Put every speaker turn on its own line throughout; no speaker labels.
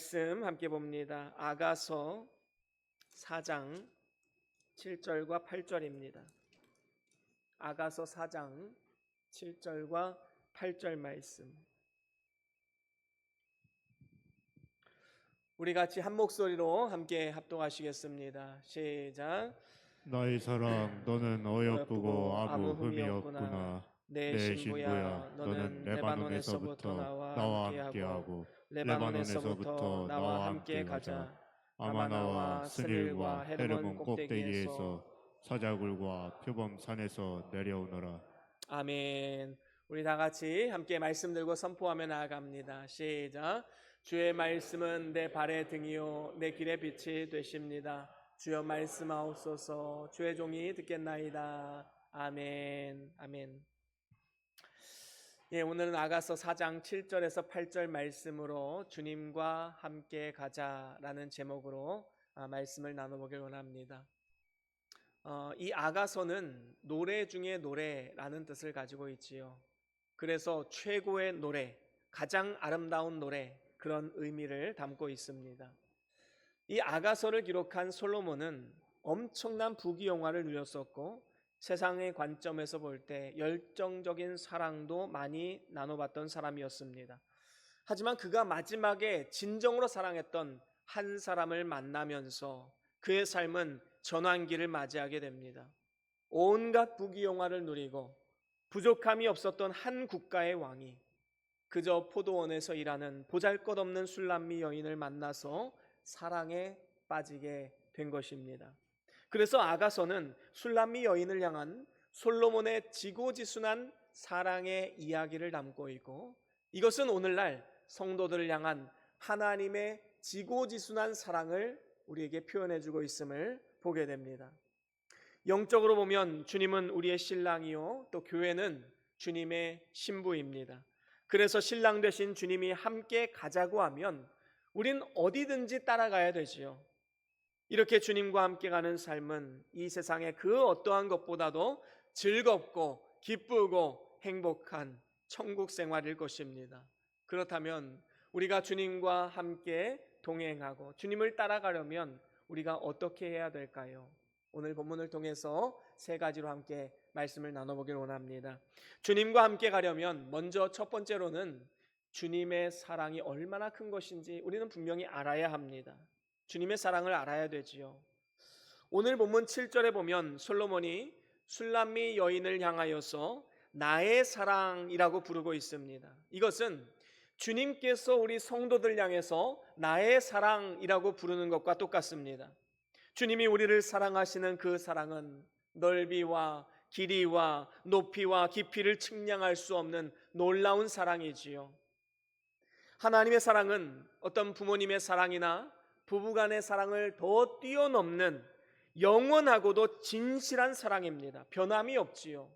말씀 함께 봅니다. 아가서 4장 7절과 8절입니다. 아가서 4장 7절과 8절 말씀. 우리 같이 한 목소리로 함께 합독하시겠습니다. 시작.
나의 사랑, 너는 어여쁘고 아무 흠이 없구나. 내 신부야, 너는 레바논에서부터 나와 함께하고 레바논에서부터 나와 함께 가자. 아마나와 스닐과 헤르몬 꼭대기에서 사자굴과 표범산에서 내려오너라.
아멘. 우리 다 같이 함께 말씀 들고 선포하며 나아갑니다. 시작. 주의 말씀은 내 발의 등이요 내 길의 빛이 되십니다. 주여 말씀하옵소서. 주의 종이 듣겠나이다. 아멘. 아멘. 예, 오늘은 아가서 4장 7절에서 8절 말씀으로 주님과 함께 가자라는 제목으로 말씀을 나눠보길 원합니다. 이 아가서는 노래 중에 노래라는 뜻을 가지고 있지요. 그래서 최고의 노래, 가장 아름다운 노래, 그런 의미를 담고 있습니다. 이 아가서를 기록한 솔로몬은 엄청난 부귀영화를 누렸었고 세상의 관점에서 볼 때 열정적인 사랑도 많이 나눠봤던 사람이었습니다. 하지만 그가 마지막에 진정으로 사랑했던 한 사람을 만나면서 그의 삶은 전환기를 맞이하게 됩니다. 온갖 부귀영화를 누리고 부족함이 없었던 한 국가의 왕이 그저 포도원에서 일하는 보잘것없는 술람미 여인을 만나서 사랑에 빠지게 된 것입니다. 그래서 아가서는 술람미 여인을 향한 솔로몬의 지고지순한 사랑의 이야기를 담고 있고, 이것은 오늘날 성도들을 향한 하나님의 지고지순한 사랑을 우리에게 표현해주고 있음을 보게 됩니다. 영적으로 보면 주님은 우리의 신랑이요 또 교회는 주님의 신부입니다. 그래서 신랑 되신 주님이 함께 가자고 하면 우린 어디든지 따라가야 되지요. 이렇게 주님과 함께 가는 삶은 이 세상의 그 어떠한 것보다도 즐겁고 기쁘고 행복한 천국 생활일 것입니다. 그렇다면 우리가 주님과 함께 동행하고 주님을 따라가려면 우리가 어떻게 해야 될까요? 오늘 본문을 통해서 세 가지로 함께 말씀을 나눠보길 원합니다. 주님과 함께 가려면 먼저 첫 번째로는 주님의 사랑이 얼마나 큰 것인지 우리는 분명히 알아야 합니다. 주님의 사랑을 알아야 되지요. 오늘 본문 7절에 보면 솔로몬이 술람미 여인을 향하여서 나의 사랑이라고 부르고 있습니다. 이것은 주님께서 우리 성도들 향해서 나의 사랑이라고 부르는 것과 똑같습니다. 주님이 우리를 사랑하시는 그 사랑은 넓이와 길이와 높이와 깊이를 측량할 수 없는 놀라운 사랑이지요. 하나님의 사랑은 어떤 부모님의 사랑이나 부부간의 사랑을 더 뛰어넘는 영원하고도 진실한 사랑입니다. 변함이 없지요.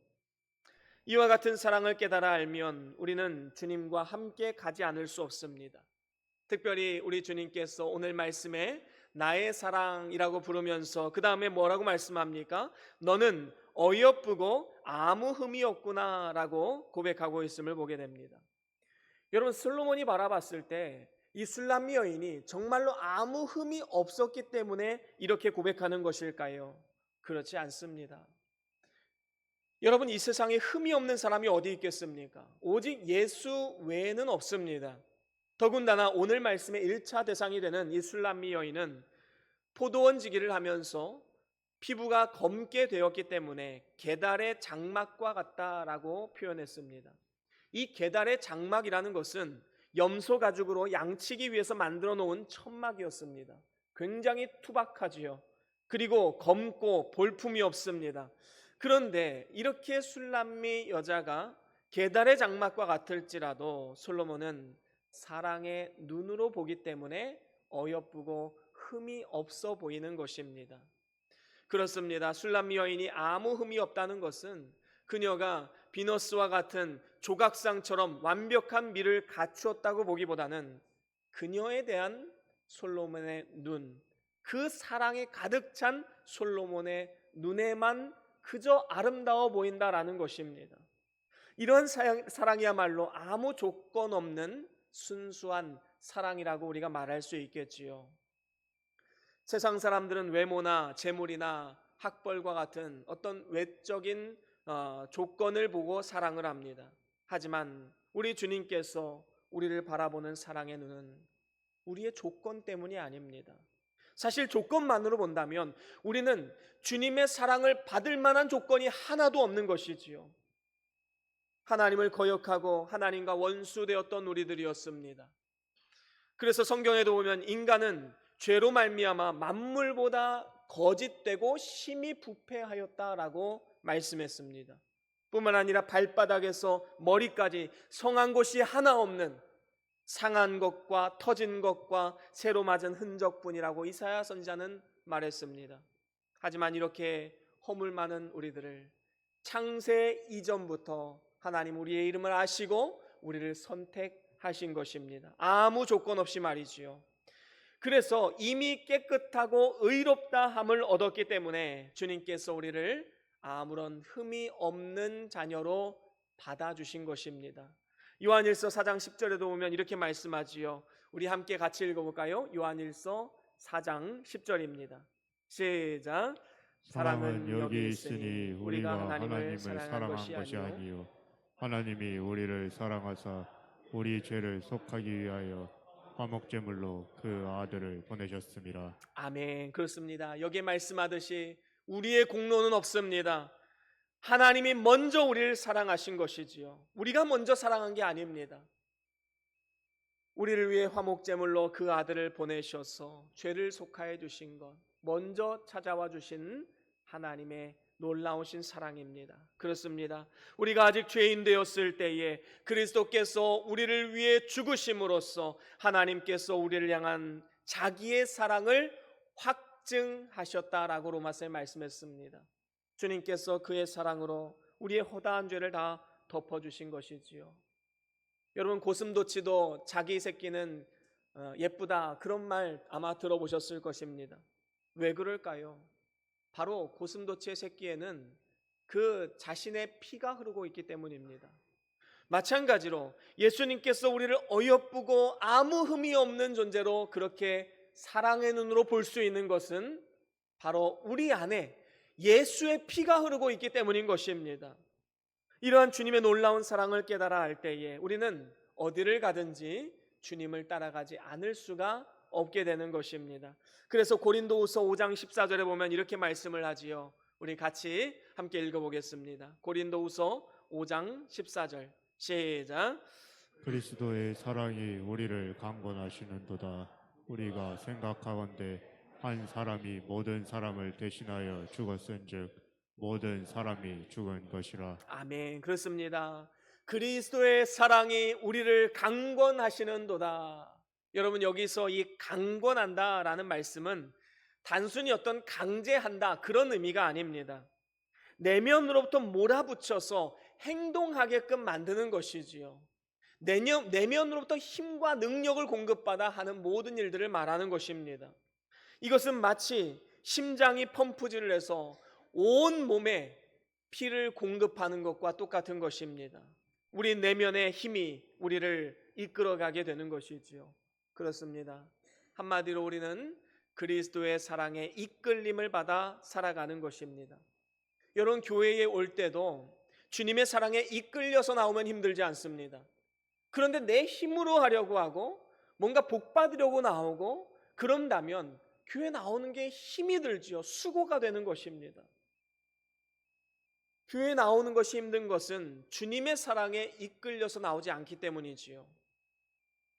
이와 같은 사랑을 깨달아 알면 우리는 주님과 함께 가지 않을 수 없습니다. 특별히 우리 주님께서 오늘 말씀에 나의 사랑이라고 부르면서 그 다음에 뭐라고 말씀합니까? 너는 어여쁘고 아무 흠이 없구나 라고 고백하고 있음을 보게 됩니다. 여러분, 솔로몬이 바라봤을 때 이 술람미 여인이 정말로 아무 흠이 없었기 때문에 이렇게 고백하는 것일까요? 그렇지 않습니다. 여러분, 이 세상에 흠이 없는 사람이 어디 있겠습니까? 오직 예수 외에는 없습니다. 더군다나 오늘 말씀의 1차 대상이 되는 이 술람미 여인은 포도원지기를 하면서 피부가 검게 되었기 때문에 게달의 장막과 같다라고 표현했습니다. 이 게달의 장막이라는 것은 염소 가죽으로 양치기 위해서 만들어 놓은 천막이었습니다. 굉장히 투박하지요. 그리고 검고 볼품이 없습니다. 그런데 이렇게 술람미 여자가 게달의 장막과 같을지라도 솔로몬은 사랑의 눈으로 보기 때문에 어여쁘고 흠이 없어 보이는 것입니다. 그렇습니다. 술람미 여인이 아무 흠이 없다는 것은 그녀가 비너스와 같은 조각상처럼 완벽한 미를 갖추었다고 보기보다는 그녀에 대한 솔로몬의 눈, 그 사랑에 가득 찬 솔로몬의 눈에만 그저 아름다워 보인다라는 것입니다. 이런 사랑이야말로 아무 조건 없는 순수한 사랑이라고 우리가 말할 수 있겠지요. 세상 사람들은 외모나 재물이나 학벌과 같은 어떤 외적인 조건을 보고 사랑을 합니다. 하지만 우리 주님께서 우리를 바라보는 사랑의 눈은 우리의 조건 때문이 아닙니다. 사실 조건만으로 본다면 우리는 주님의 사랑을 받을 만한 조건이 하나도 없는 것이지요. 하나님을 거역하고 하나님과 원수되었던 우리들이었습니다. 그래서 성경에도 보면 인간은 죄로 말미암아 만물보다 거짓되고 심히 부패하였다라고 말씀했습니다. 뿐만 아니라 발바닥에서 머리까지 성한 곳이 하나 없는 상한 것과 터진 것과 새로 맞은 흔적뿐이라고 이사야 선지자는 말했습니다. 하지만 이렇게 허물 많은 우리들을 창세 이전부터 하나님 우리의 이름을 아시고 우리를 선택하신 것입니다. 아무 조건 없이 말이지요. 그래서 이미 깨끗하고 의롭다 함을 얻었기 때문에 주님께서 우리를 아무런 흠이 없는 자녀로 받아주신 것입니다. 요한일서 4장 10절에도 보면 이렇게 말씀하지요. 우리 함께 같이 읽어볼까요? 요한일서 4장 10절입니다. 시작.
사랑은 여기 있으니 우리가 하나님을 사랑한 것이 아니요 하나님이 우리를 사랑하사 우리 죄를 속하기 위하여 화목제물로 그 아들을 보내셨습니다.
아멘. 그렇습니다. 여기에 말씀하듯이 우리의 공로는 없습니다. 하나님이 먼저 우리를 사랑하신 것이지요. 우리가 먼저 사랑한 게 아닙니다. 우리를 위해 화목제물로 그 아들을 보내셔서 죄를 속하여 주신 것, 먼저 찾아와 주신 하나님의 놀라우신 사랑입니다. 그렇습니다. 우리가 아직 죄인 되었을 때에 그리스도께서 우리를 위해 죽으심으로써 하나님께서 우리를 향한 자기의 사랑을 확증하셨다라고 로마서에 말씀했습니다. 주님께서 그의 사랑으로 우리의 허다한 죄를 다 덮어주신 것이지요. 여러분 고슴도치도 자기 새끼는 예쁘다 그런 말 아마 들어보셨을 것입니다. 왜 그럴까요? 바로 고슴도치의 새끼에는 그 자신의 피가 흐르고 있기 때문입니다. 마찬가지로 예수님께서 우리를 어여쁘고 아무 흠이 없는 존재로 그렇게 사랑의 눈으로 볼 수 있는 것은 바로 우리 안에 예수의 피가 흐르고 있기 때문인 것입니다. 이러한 주님의 놀라운 사랑을 깨달아 알 때에 우리는 어디를 가든지 주님을 따라가지 않을 수가 없게 되는 것입니다. 그래서 고린도후서 5장 14절에 보면 이렇게 말씀을 하지요. 우리 같이 함께 읽어보겠습니다. 고린도후서 5장 14절 시작.
그리스도의 사랑이 우리를 강권하시는도다. 우리가 생각하건대 한 사람이 모든 사람을 대신하여 죽었은즉 모든 사람이 죽은 것이라.
아멘. 그렇습니다. 그리스도의 사랑이 우리를 강권하시는도다. 여러분 여기서 이 강권한다라는 말씀은 단순히 어떤 강제한다 그런 의미가 아닙니다. 내면으로부터 몰아붙여서 행동하게끔 만드는 것이지요. 내면으로부터 힘과 능력을 공급받아 하는 모든 일들을 말하는 것입니다. 이것은 마치 심장이 펌프질을 해서 온 몸에 피를 공급하는 것과 똑같은 것입니다. 우리 내면의 힘이 우리를 이끌어가게 되는 것이지요. 그렇습니다. 한마디로 우리는 그리스도의 사랑에 이끌림을 받아 살아가는 것입니다. 여러분 교회에 올 때도 주님의 사랑에 이끌려서 나오면 힘들지 않습니다. 그런데 내 힘으로 하려고 하고 뭔가 복 받으려고 나오고 그런다면 교회 나오는 게 힘이 들지요. 수고가 되는 것입니다. 교회 나오는 것이 힘든 것은 주님의 사랑에 이끌려서 나오지 않기 때문이지요.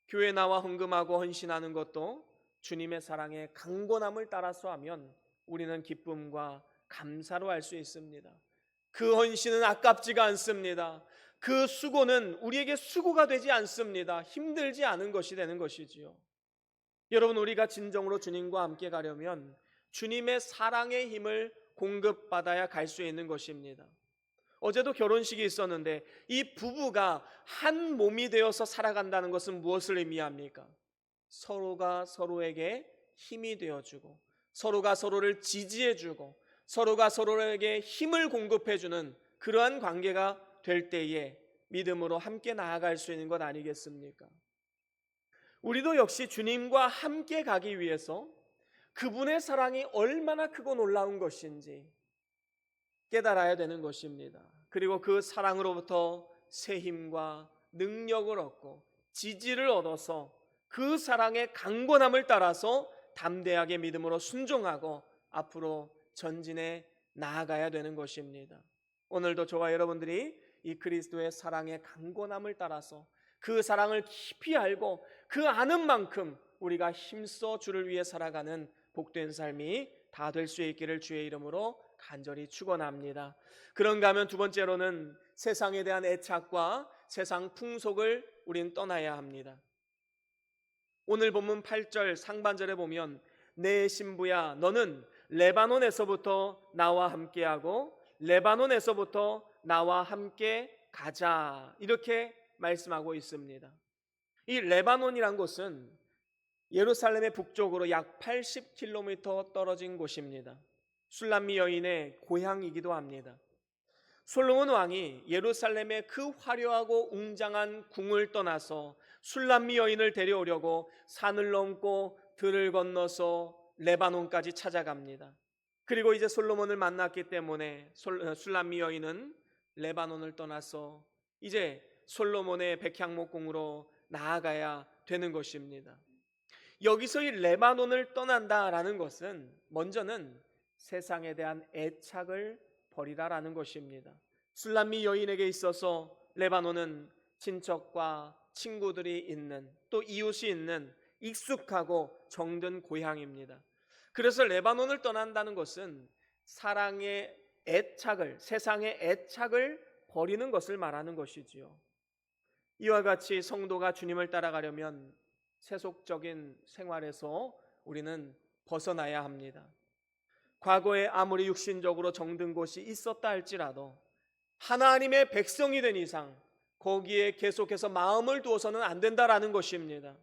교회 나와 헌금하고 헌신하는 것도 주님의 사랑의 강권함을 따라서 하면 우리는 기쁨과 감사로 할 수 있습니다. 그 헌신은 아깝지가 않습니다. 그 수고는 우리에게 수고가 되지 않습니다. 힘들지 않은 것이 되는 것이지요. 여러분 우리가 진정으로 주님과 함께 가려면 주님의 사랑의 힘을 공급받아야 갈 수 있는 것입니다. 어제도 결혼식이 있었는데 이 부부가 한 몸이 되어서 살아간다는 것은 무엇을 의미합니까? 서로가 서로에게 힘이 되어주고 서로가 서로를 지지해주고 서로가 서로에게 힘을 공급해주는 그러한 관계가 될 때에 믿음으로 함께 나아갈 수 있는 것 아니겠습니까? 우리도 역시 주님과 함께 가기 위해서 그분의 사랑이 얼마나 크고 놀라운 것인지 깨달아야 되는 것입니다. 그리고 그 사랑으로부터 새 힘과 능력을 얻고 지지를 얻어서 그 사랑의 강건함을 따라서 담대하게 믿음으로 순종하고 앞으로 전진해 나아가야 되는 것입니다. 오늘도 저와 여러분들이 이 그리스도의 사랑의 강건함을 따라서 그 사랑을 깊이 알고 그 아는 만큼 우리가 힘써 주를 위해 살아가는 복된 삶이 다 될 수 있기를 주의 이름으로 간절히 축원합니다. 그런가 하면 두 번째로는 세상에 대한 애착과 세상 풍속을 우린 떠나야 합니다. 오늘 본문 8절 상반절에 보면 내 신부야 너는 레바논에서부터 나와 함께하고 레바논에서부터 나와 함께 가자 이렇게 말씀하고 있습니다. 이 레바논이란 곳은 예루살렘의 북쪽으로 약 80km 떨어진 곳입니다. 술람미 여인의 고향이기도 합니다. 솔로몬 왕이 예루살렘의 그 화려하고 웅장한 궁을 떠나서 술람미 여인을 데려오려고 산을 넘고 들을 건너서 레바논까지 찾아갑니다. 그리고 이제 솔로몬을 만났기 때문에 술람미 여인은 레바논을 떠나서 이제 솔로몬의 백향목궁으로 나아가야 되는 것입니다. 여기서 이 레바논을 떠난다라는 것은 먼저는 세상에 대한 애착을 버리라라는 것입니다. 술람미 여인에게 있어서 레바논은 친척과 친구들이 있는 또 이웃이 있는 익숙하고 정든 고향입니다. 그래서 레바논을 떠난다는 것은 사랑의 애착을 세상의 애착을 버리는 것을 말하는 것이지요. 이와 같이 성도가 주님을 따라가려면 세속적인 생활에서 우리는 벗어나야 합니다. 과거에 아무리 육신적으로 정든 곳이 있었다 할지라도 하나님의 백성이 된 이상 거기에 계속해서 마음을 두어서는 안 된다라는 것입니다.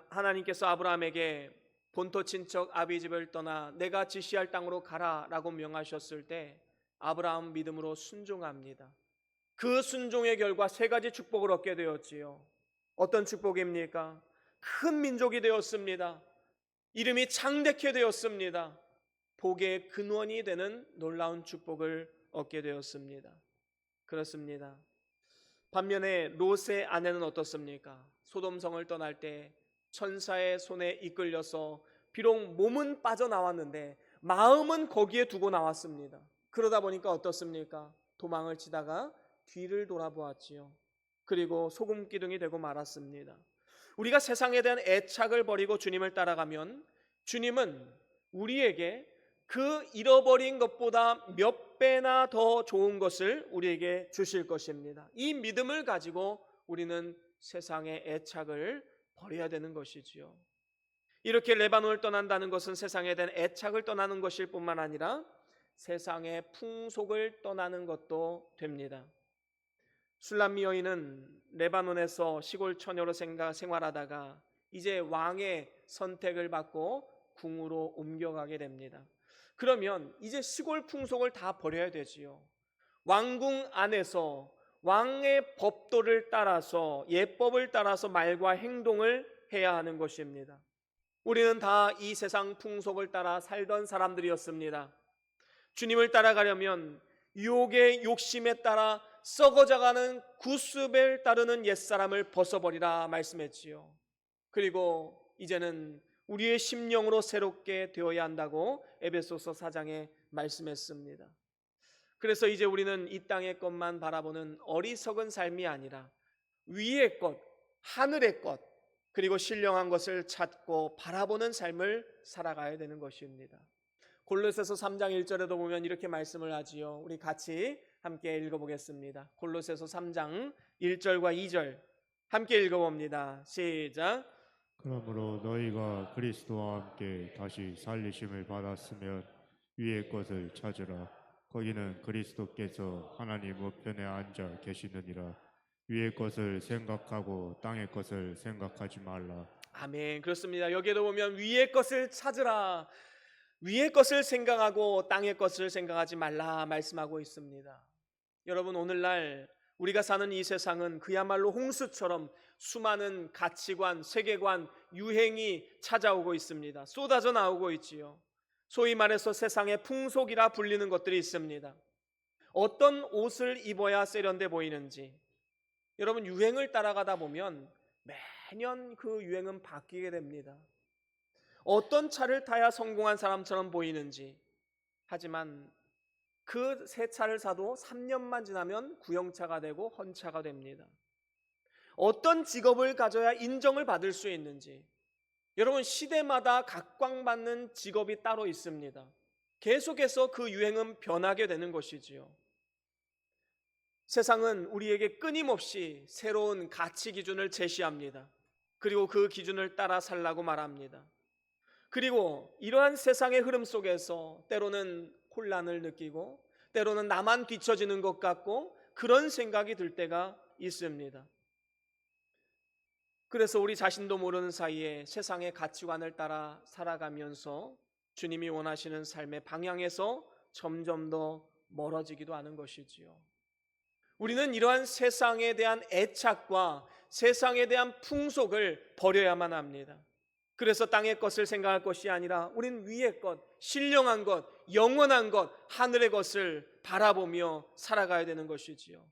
하나님께서 아브라함에게 본토 친척 아비집을 떠나 내가 지시할 땅으로 가라라고 명하셨을 때 아브라함 믿음으로 순종합니다. 그 순종의 결과 세 가지 축복을 얻게 되었지요. 어떤 축복입니까? 큰 민족이 되었습니다. 이름이 창대케 되었습니다. 복의 근원이 되는 놀라운 축복을 얻게 되었습니다. 그렇습니다. 반면에 롯의 아내는 어떻습니까? 소돔성을 떠날 때 천사의 손에 이끌려서 비록 몸은 빠져나왔는데 마음은 거기에 두고 나왔습니다. 그러다 보니까 어떻습니까? 도망을 치다가 뒤를 돌아보았지요. 그리고 소금 기둥이 되고 말았습니다. 우리가 세상에 대한 애착을 버리고 주님을 따라가면 주님은 우리에게 그 잃어버린 것보다 몇 배나 더 좋은 것을 우리에게 주실 것입니다. 이 믿음을 가지고 우리는 세상의 애착을 버려야 되는 것이지요. 이렇게 레바논을 떠난다는 것은 세상에 대한 애착을 떠나는 것일 뿐만 아니라 세상의 풍속을 떠나는 것도 됩니다. 술람미 여인은 레바논에서 시골 처녀로 생활하다가 이제 왕의 선택을 받고 궁으로 옮겨가게 됩니다. 그러면 이제 시골 풍속을 다 버려야 되지요. 왕궁 안에서 왕의 법도를 따라서 예법을 따라서 말과 행동을 해야 하는 것입니다. 우리는 다 이 세상 풍속을 따라 살던 사람들이었습니다. 주님을 따라가려면 유혹의 욕심에 따라 썩어져가는 구습을 따르는 옛사람을 벗어버리라 말씀했지요. 그리고 이제는 우리의 심령으로 새롭게 되어야 한다고 에베소서 4장에 말씀했습니다. 그래서 이제 우리는 이 땅의 것만 바라보는 어리석은 삶이 아니라 위의 것, 하늘의 것, 그리고 신령한 것을 찾고 바라보는 삶을 살아가야 되는 것입니다. 골로새서 3장 1절에도 보면 이렇게 말씀을 하지요. 우리 같이 함께 읽어보겠습니다. 골로새서 3장 1절과 2절 함께 읽어봅니다. 시작.
그러므로 너희가 그리스도와 함께 다시 살리심을 받았으면 위의 것을 찾으라. 거기는 그리스도께서 하나님 우편에 앉아 계시느니라. 위의 것을 생각하고 땅의 것을 생각하지 말라.
아멘. 그렇습니다. 여기에도 보면 위의 것을 찾으라, 위의 것을 생각하고 땅의 것을 생각하지 말라 말씀하고 있습니다. 여러분, 오늘날 우리가 사는 이 세상은 그야말로 홍수처럼 수많은 가치관, 세계관, 유행이 찾아오고 있습니다. 쏟아져 나오고 있지요. 소위 말해서 세상의 풍속이라 불리는 것들이 있습니다. 어떤 옷을 입어야 세련돼 보이는지, 여러분 유행을 따라가다 보면 매년 그 유행은 바뀌게 됩니다. 어떤 차를 타야 성공한 사람처럼 보이는지, 하지만 그 새 차를 사도 3년만 지나면 구형차가 되고 헌차가 됩니다. 어떤 직업을 가져야 인정을 받을 수 있는지, 여러분 시대마다 각광받는 직업이 따로 있습니다. 계속해서 그 유행은 변하게 되는 것이지요. 세상은 우리에게 끊임없이 새로운 가치 기준을 제시합니다. 그리고 그 기준을 따라 살라고 말합니다. 그리고 이러한 세상의 흐름 속에서 때로는 혼란을 느끼고 때로는 나만 뒤처지는 것 같고 그런 생각이 들 때가 있습니다. 그래서 우리 자신도 모르는 사이에 세상의 가치관을 따라 살아가면서 주님이 원하시는 삶의 방향에서 점점 더 멀어지기도 하는 것이지요. 우리는 이러한 세상에 대한 애착과 세상에 대한 풍속을 버려야만 합니다. 그래서 땅의 것을 생각할 것이 아니라 우린 위의 것, 신령한 것, 영원한 것, 하늘의 것을 바라보며 살아가야 되는 것이지요.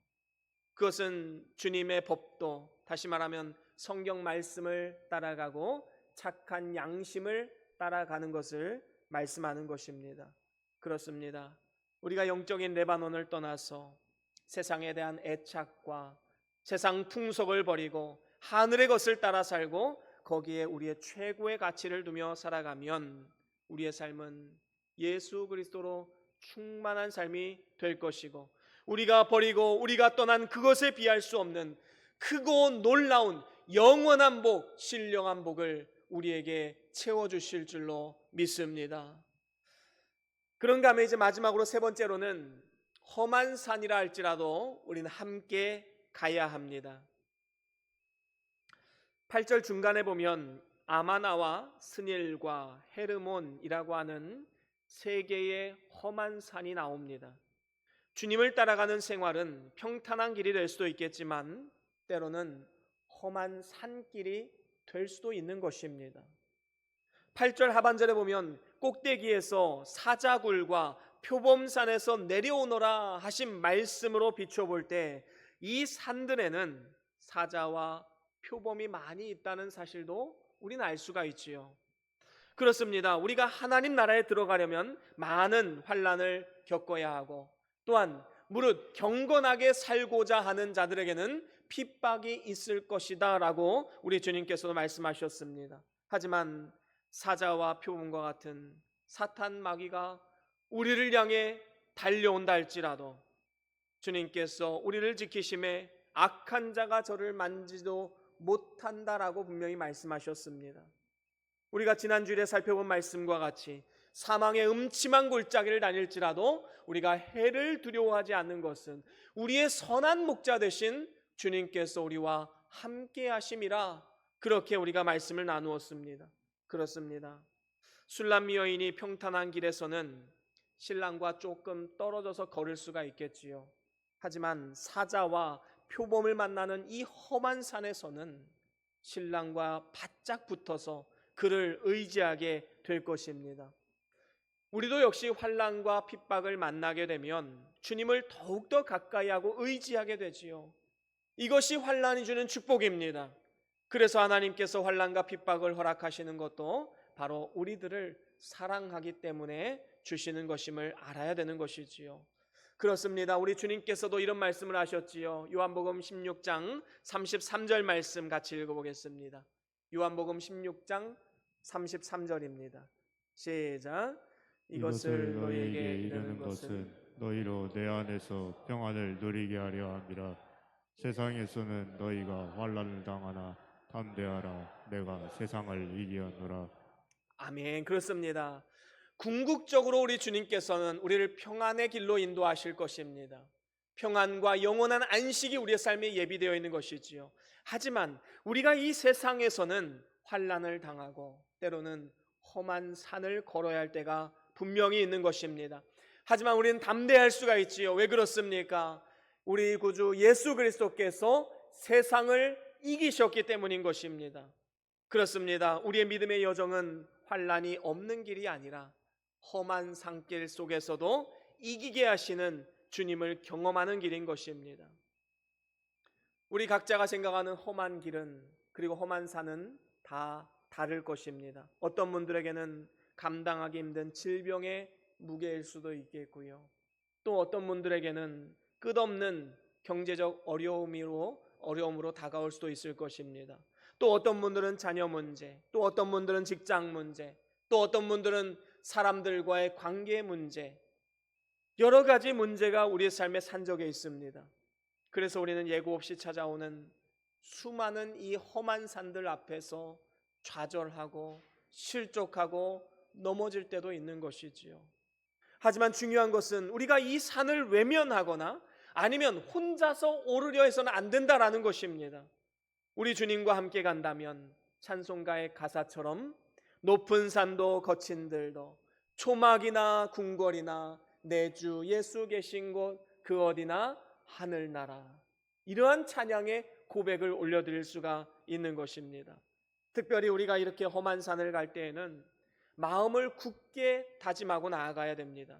그것은 주님의 법도, 다시 말하면 성경 말씀을 따라가고 착한 양심을 따라가는 것을 말씀하는 것입니다. 그렇습니다. 우리가 영적인 레바논을 떠나서 세상에 대한 애착과 세상 풍속을 버리고 하늘의 것을 따라 살고 거기에 우리의 최고의 가치를 두며 살아가면 우리의 삶은 예수 그리스도로 충만한 삶이 될 것이고, 우리가 버리고 우리가 떠난 그것에 비할 수 없는 크고 놀라운 영원한 복, 신령한 복을 우리에게 채워주실 줄로 믿습니다. 그런가 하면 이제 마지막으로 세 번째로는 험한 산이라 할지라도 우리는 함께 가야 합니다. 8절 중간에 보면 아마나와 스닐과 헤르몬이라고 하는 세 개의 험한 산이 나옵니다. 주님을 따라가는 생활은 평탄한 길이 될 수도 있겠지만 때로는 험한 산길이 될 수도 있는 것입니다. 8절 하반절에 보면 꼭대기에서 사자굴과 표범산에서 내려오너라 하신 말씀으로 비춰볼 때 이 산들에는 사자와 표범이 많이 있다는 사실도 우리는 알 수가 있지요. 그렇습니다. 우리가 하나님 나라에 들어가려면 많은 환난을 겪어야 하고 또한 무릇 경건하게 살고자 하는 자들에게는 핍박이 있을 것이다 라고 우리 주님께서도 말씀하셨습니다. 하지만 사자와 표범과 같은 사탄 마귀가 우리를 향해 달려온다 할지라도 주님께서 우리를 지키심에 악한 자가 저를 만지도 못한다라고 분명히 말씀하셨습니다. 우리가 지난주일에 살펴본 말씀과 같이 사망의 음침한 골짜기를 다닐지라도 우리가 해를 두려워하지 않는 것은 우리의 선한 목자 되신 주님께서 우리와 함께 하심이라, 그렇게 우리가 말씀을 나누었습니다. 그렇습니다. 술람미 여인이 평탄한 길에서는 신랑과 조금 떨어져서 걸을 수가 있겠지요. 하지만 사자와 표범을 만나는 이 험한 산에서는 신랑과 바짝 붙어서 그를 의지하게 될 것입니다. 우리도 역시 환난과 핍박을 만나게 되면 주님을 더욱더 가까이 하고 의지하게 되지요. 이것이 환난이 주는 축복입니다. 그래서 하나님께서 환난과 핍박을 허락하시는 것도 바로 우리들을 사랑하기 때문에 주시는 것임을 알아야 되는 것이지요. 그렇습니다. 우리 주님께서도 이런 말씀을 하셨지요. 요한복음 16장 33절 말씀 같이 읽어보겠습니다. 요한복음 16장 33절입니다. 시작. 이것을 너희에게 이르는 것은
너희로 내 안에서 평안을 누리게 하려 함이라. 세상에서는 너희가 환난을 당하나 담대하라. 내가 세상을 이기었노라.
아멘. 그렇습니다. 궁극적으로 우리 주님께서는 우리를 평안의 길로 인도하실 것입니다. 평안과 영원한 안식이 우리의 삶에 예비되어 있는 것이지요. 하지만 우리가 이 세상에서는 환난을 당하고 때로는 험한 산을 걸어야 할 때가 분명히 있는 것입니다. 하지만 우리는 담대할 수가 있지요. 왜 그렇습니까? 우리 구주 예수 그리스도께서 세상을 이기셨기 때문인 것입니다. 그렇습니다. 우리의 믿음의 여정은 환난이 없는 길이 아니라 험한 산길 속에서도 이기게 하시는 주님을 경험하는 길인 것입니다. 우리 각자가 생각하는 험한 길은, 그리고 험한 산은 다 다를 것입니다. 어떤 분들에게는 감당하기 힘든 질병의 무게일 수도 있겠고요. 또 어떤 분들에게는 끝없는 경제적 어려움으로 다가올 수도 있을 것입니다. 또 어떤 분들은 자녀 문제, 또 어떤 분들은 직장 문제, 또 어떤 분들은 사람들과의 관계 문제, 여러 가지 문제가 우리의 삶에 산적해 있습니다. 그래서 우리는 예고 없이 찾아오는 수많은 이 험한 산들 앞에서 좌절하고 실족하고 넘어질 때도 있는 것이지요. 하지만 중요한 것은 우리가 이 산을 외면하거나 아니면 혼자서 오르려 해서는 안 된다라는 것입니다. 우리 주님과 함께 간다면 찬송가의 가사처럼 높은 산도 거친 들도 초막이나 궁궐이나 내 주 예수 계신 곳 그 어디나 하늘나라, 이러한 찬양의 고백을 올려드릴 수가 있는 것입니다. 특별히 우리가 이렇게 험한 산을 갈 때에는 마음을 굳게 다짐하고 나아가야 됩니다.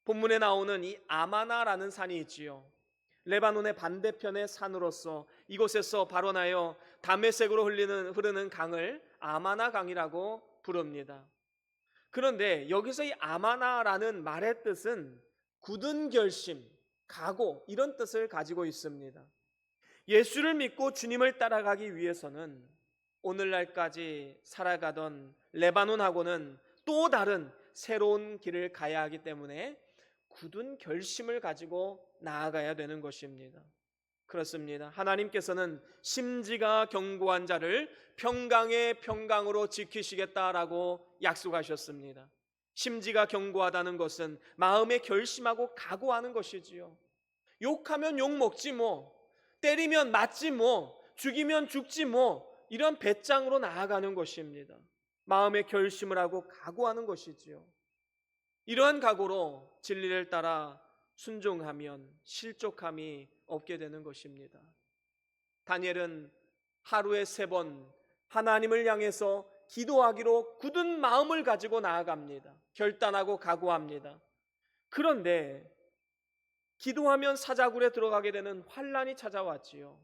본문에 나오는 이 아마나라는 산이 있지요. 레바논의 반대편의 산으로서 이곳에서 발원하여 다메섹으로 흐르는 강을 아마나 강이라고 부릅니다. 그런데 여기서 이 아마나라는 말의 뜻은 굳은 결심, 각오, 이런 뜻을 가지고 있습니다. 예수를 믿고 주님을 따라가기 위해서는 오늘날까지 살아가던 레바논하고는 또 다른 새로운 길을 가야 하기 때문에 굳은 결심을 가지고 나아가야 되는 것입니다. 그렇습니다. 하나님께서는 심지가 견고한 자를 평강의 평강으로 지키시겠다라고 약속하셨습니다. 심지가 견고하다는 것은 마음에 결심하고 각오하는 것이지요. 욕하면 욕 먹지 뭐, 때리면 맞지 뭐, 죽이면 죽지 뭐, 이런 배짱으로 나아가는 것입니다. 마음의 결심을 하고 각오하는 것이지요. 이러한 각오로 진리를 따라 순종하면 실족함이 없게 되는 것입니다. 다니엘은 하루에 3번 하나님을 향해서 기도하기로 굳은 마음을 가지고 나아갑니다. 결단하고 각오합니다. 그런데 기도하면 사자굴에 들어가게 되는 환난이 찾아왔지요.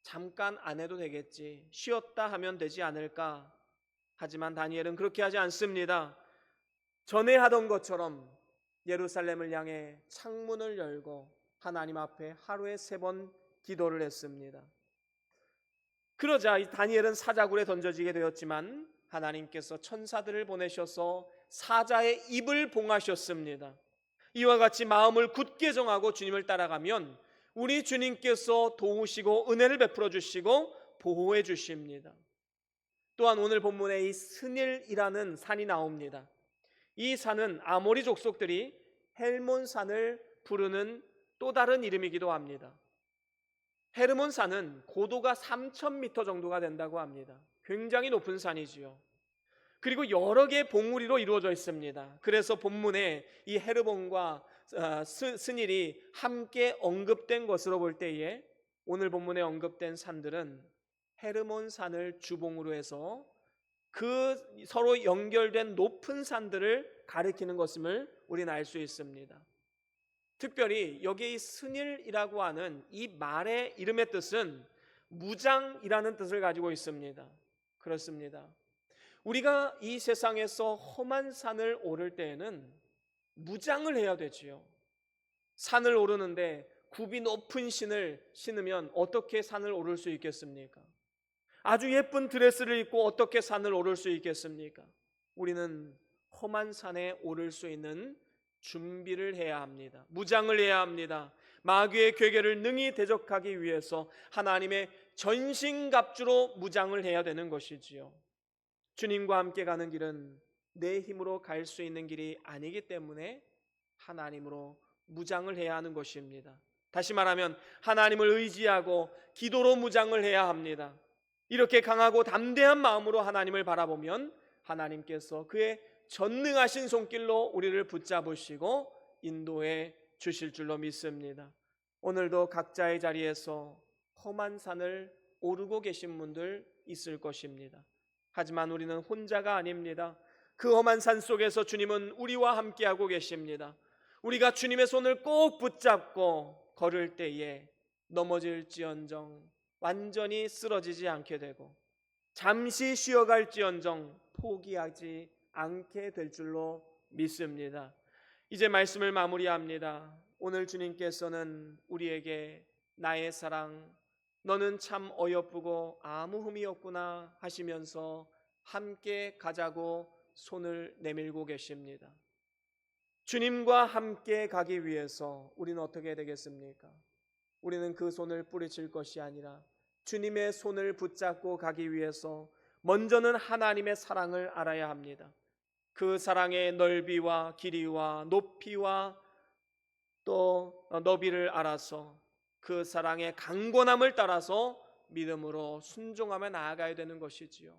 잠깐 안 해도 되겠지, 쉬었다 하면 되지 않을까. 하지만 다니엘은 그렇게 하지 않습니다. 전에 하던 것처럼 예루살렘을 향해 창문을 열고 하나님 앞에 하루에 3번 기도를 했습니다. 그러자 이 다니엘은 사자굴에 던져지게 되었지만 하나님께서 천사들을 보내셔서 사자의 입을 봉하셨습니다. 이와 같이 마음을 굳게 정하고 주님을 따라가면 우리 주님께서 도우시고 은혜를 베풀어 주시고 보호해 주십니다. 또한 오늘 본문에 이 스닐이라는 산이 나옵니다. 이 산은 아모리 족속들이 헬몬산을 부르는 또 다른 이름이기도 합니다. 헤르몬 산은 고도가 3,000m 정도가 된다고 합니다. 굉장히 높은 산이지요. 그리고 여러 개의 봉우리로 이루어져 있습니다. 그래서 본문에 이 헤르몬과 스닐이 함께 언급된 것으로 볼 때에 오늘 본문에 언급된 산들은 헤르몬 산을 주봉으로 해서 그 서로 연결된 높은 산들을 가리키는 것임을 우리는 알 수 있습니다. 특별히 여기 이 스닐이라고 하는 이 말의 이름의 뜻은 무장이라는 뜻을 가지고 있습니다. 그렇습니다. 우리가 이 세상에서 험한 산을 오를 때에는 무장을 해야 되지요. 산을 오르는데 굽이 높은 신을 신으면 어떻게 산을 오를 수 있겠습니까? 아주 예쁜 드레스를 입고 어떻게 산을 오를 수 있겠습니까? 우리는 험한 산에 오를 수 있는 준비를 해야 합니다. 무장을 해야 합니다. 마귀의 괴계를 능히 대적하기 위해서 하나님의 전신갑주로 무장을 해야 되는 것이지요. 주님과 함께 가는 길은 내 힘으로 갈 수 있는 길이 아니기 때문에 하나님으로 무장을 해야 하는 것입니다. 다시 말하면 하나님을 의지하고 기도로 무장을 해야 합니다. 이렇게 강하고 담대한 마음으로 하나님을 바라보면 하나님께서 그의 전능하신 손길로 우리를 붙잡으시고 인도해 주실 줄로 믿습니다. 오늘도 각자의 자리에서 험한 산을 오르고 계신 분들 있을 것입니다. 하지만 우리는 혼자가 아닙니다. 그 험한 산 속에서 주님은 우리와 함께하고 계십니다. 우리가 주님의 손을 꼭 붙잡고 걸을 때에 넘어질지언정 완전히 쓰러지지 않게 되고 잠시 쉬어갈지언정 포기하지 않게 될 줄로 믿습니다. 이제 말씀을 마무리합니다. 오늘 주님께서는 우리에게 나의 사랑, 너는 참 어여쁘고 아무 흠이 없구나 하시면서 함께 가자고 손을 내밀고 계십니다. 주님과 함께 가기 위해서 우리는 어떻게 되겠습니까? 우리는 그 손을 뿌리칠 것이 아니라 주님의 손을 붙잡고 가기 위해서 먼저는 하나님의 사랑을 알아야 합니다. 그 사랑의 넓이와 길이와 높이와 또 너비를 알아서 그 사랑의 강권함을 따라서 믿음으로 순종하며 나아가야 되는 것이지요.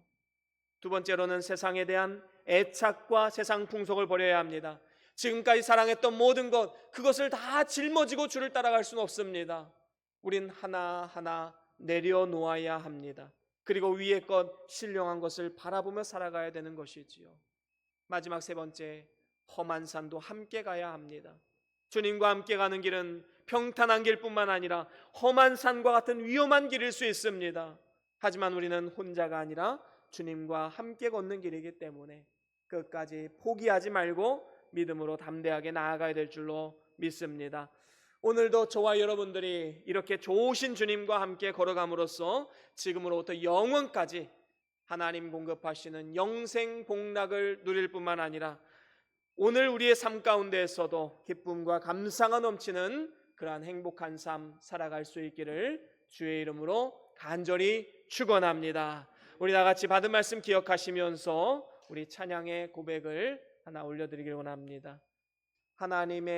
두 번째로는 세상에 대한 애착과 세상 풍속을 버려야 합니다. 지금까지 사랑했던 모든 것, 그것을 다 짊어지고 주를 따라갈 수는 없습니다. 우린 하나하나 내려놓아야 합니다. 그리고 위의 것, 신령한 것을 바라보며 살아가야 되는 것이지요. 마지막 세 번째, 험한 산도 함께 가야 합니다. 주님과 함께 가는 길은 평탄한 길뿐만 아니라 험한 산과 같은 위험한 길일 수 있습니다. 하지만 우리는 혼자가 아니라 주님과 함께 걷는 길이기 때문에 끝까지 포기하지 말고 믿음으로 담대하게 나아가야 될 줄로 믿습니다. 오늘도 저와 여러분들이 이렇게 좋으신 주님과 함께 걸어감으로써 지금으로부터 영원까지 하나님 공급하시는 영생 복락을 누릴 뿐만 아니라 오늘 우리의 삶 가운데에서도 기쁨과 감사가 넘치는 그러한 행복한 삶 살아갈 수 있기를 주의 이름으로 간절히 축원합니다. 우리 다 같이 받은 말씀 기억하시면서 우리 찬양의 고백을 하나 올려드리길 원합니다. 하나님의